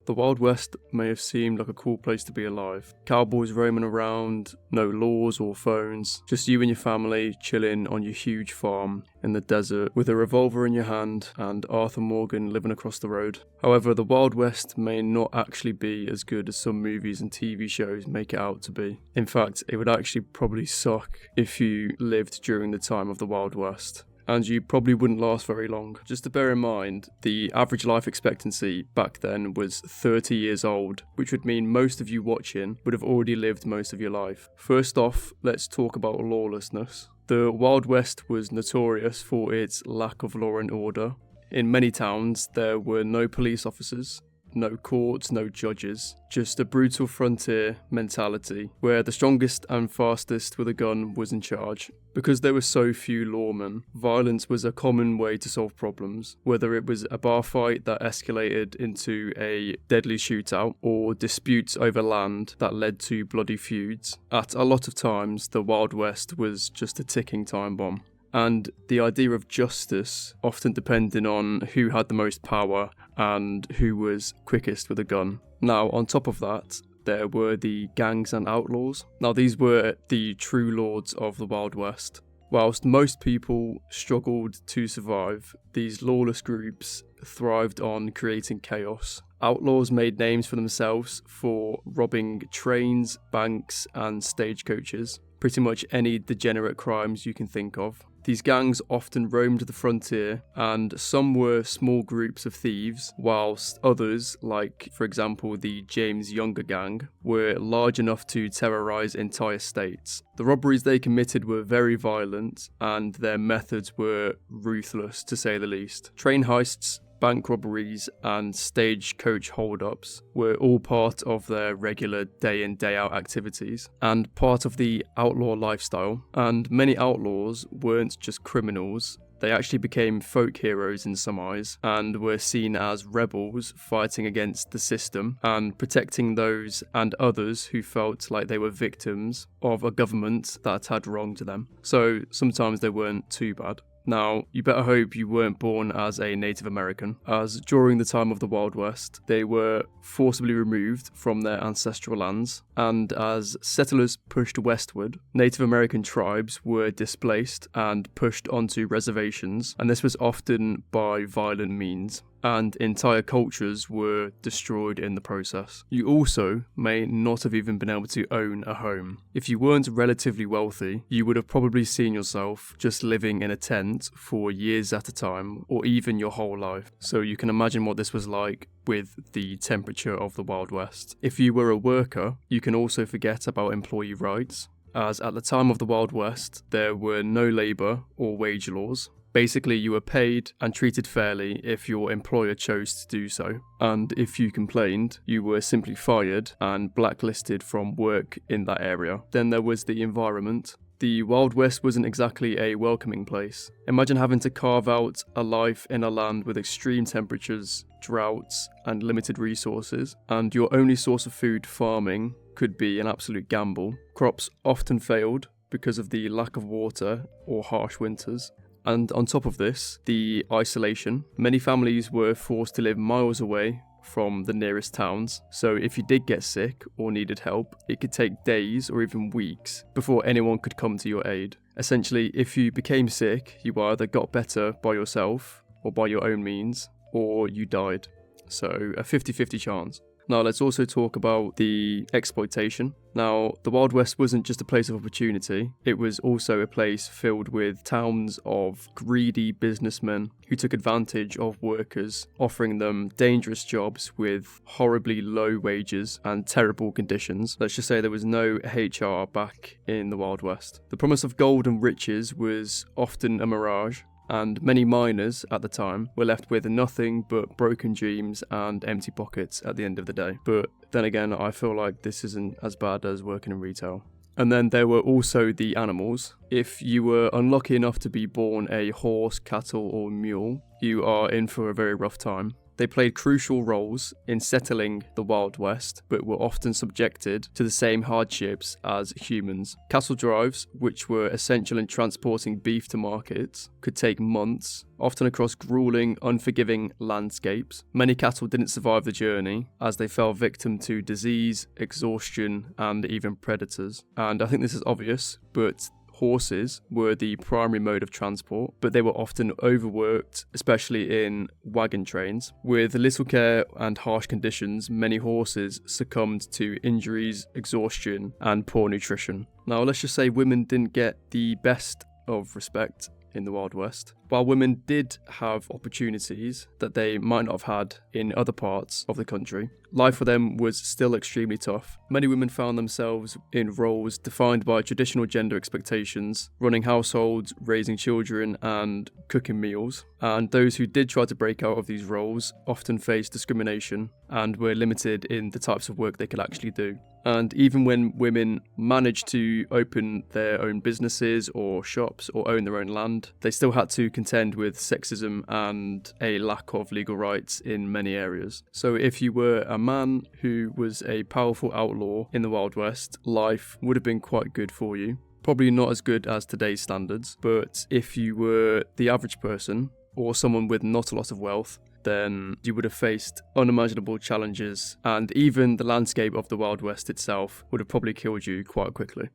The Wild West may have seemed like a cool place to be alive. Cowboys roaming around, no laws or phones, just you and your family chilling on your huge farm in the desert with a revolver in your hand and Arthur Morgan living across the road. However, the Wild West may not actually be as good as some movies and TV shows make it out to be. In fact, it would actually probably suck if you lived during the time of the Wild West. And you probably wouldn't last very long. Just to bear in mind, the average life expectancy back then was 30 years old, which would mean most of you watching would have already lived most of your life. First off, let's talk about lawlessness. The Wild West was notorious for its lack of law and order. In many towns, there were no police officers, no courts, no judges, just a brutal frontier mentality where the strongest and fastest with a gun was in charge. Because there were so few lawmen, violence was a common way to solve problems, whether it was a bar fight that escalated into a deadly shootout or disputes over land that led to bloody feuds. At a lot of times, the Wild West was just a ticking time bomb. And the idea of justice often depended on who had the most power and who was quickest with a gun. Now, on top of that, there were the gangs and outlaws. Now, these were the true lords of the Wild West. Whilst most people struggled to survive, these lawless groups thrived on creating chaos. Outlaws made names for themselves for robbing trains, banks, and stagecoaches. Pretty much any degenerate crimes you can think of. These gangs often roamed the frontier, and some were small groups of thieves, whilst others, like for example the James Younger gang, were large enough to terrorise entire states. The robberies they committed were very violent, and their methods were ruthless to say the least. Train heists, bank robberies and stagecoach hold-ups were all part of their regular day-in day-out activities and part of the outlaw lifestyle. And many outlaws weren't just criminals, they actually became folk heroes in some eyes and were seen as rebels fighting against the system and protecting those and others who felt like they were victims of a government that had wronged them. So sometimes they weren't too bad. Now, you better hope you weren't born as a Native American, as during the time of the Wild West, they were forcibly removed from their ancestral lands, and as settlers pushed westward, Native American tribes were displaced and pushed onto reservations, and this was often by violent means. And entire cultures were destroyed in the process. You also may not have even been able to own a home. If you weren't relatively wealthy, you would have probably seen yourself just living in a tent for years at a time, or even your whole life. So you can imagine what this was like with the temperature of the Wild West. If you were a worker, you can also forget about employee rights, as at the time of the Wild West, there were no labour or wage laws. Basically, you were paid and treated fairly if your employer chose to do so, and if you complained, you were simply fired and blacklisted from work in that area. Then there was the environment. The Wild West wasn't exactly a welcoming place. Imagine having to carve out a life in a land with extreme temperatures, droughts, and limited resources, and your only source of food, farming, could be an absolute gamble. Crops often failed because of the lack of water or harsh winters. And on top of this, the isolation. Many families were forced to live miles away from the nearest towns, so if you did get sick or needed help, it could take days or even weeks before anyone could come to your aid. Essentially, if you became sick, you either got better by yourself or by your own means, or you died. So a 50-50 chance. Now let's also talk about the exploitation. Now, the Wild West wasn't just a place of opportunity, it was also a place filled with towns of greedy businessmen who took advantage of workers, offering them dangerous jobs with horribly low wages and terrible conditions. Let's just say there was no HR back in the Wild West. The promise of gold and riches was often a mirage, and many miners at the time were left with nothing but broken dreams and empty pockets at the end of the day. But then again, I feel like this isn't as bad as working in retail. And then there were also the animals. If you were unlucky enough to be born a horse, cattle or mule, you are in for a very rough time. They played crucial roles in settling the Wild West, but were often subjected to the same hardships as humans. Cattle drives, which were essential in transporting beef to markets, could take months, often across grueling, unforgiving landscapes. Many cattle didn't survive the journey, as they fell victim to disease, exhaustion, and even predators. And I think this is obvious, but horses were the primary mode of transport, but they were often overworked, especially in wagon trains. With little care and harsh conditions, many horses succumbed to injuries, exhaustion, and poor nutrition. Now, let's just say women didn't get the best of respect in the Wild West. While women did have opportunities that they might not have had in other parts of the country, life for them was still extremely tough. Many women found themselves in roles defined by traditional gender expectations, running households, raising children, and cooking meals. And those who did try to break out of these roles often faced discrimination and were limited in the types of work they could actually do. And even when women managed to open their own businesses or shops or own their own land, they still had to contend with sexism and a lack of legal rights in many areas. So if you were a man who was a powerful outlaw in the Wild West, life would have been quite good for you. Probably not as good as today's standards, but if you were the average person or someone with not a lot of wealth, then you would have faced unimaginable challenges, and even the landscape of the Wild West itself would have probably killed you quite quickly.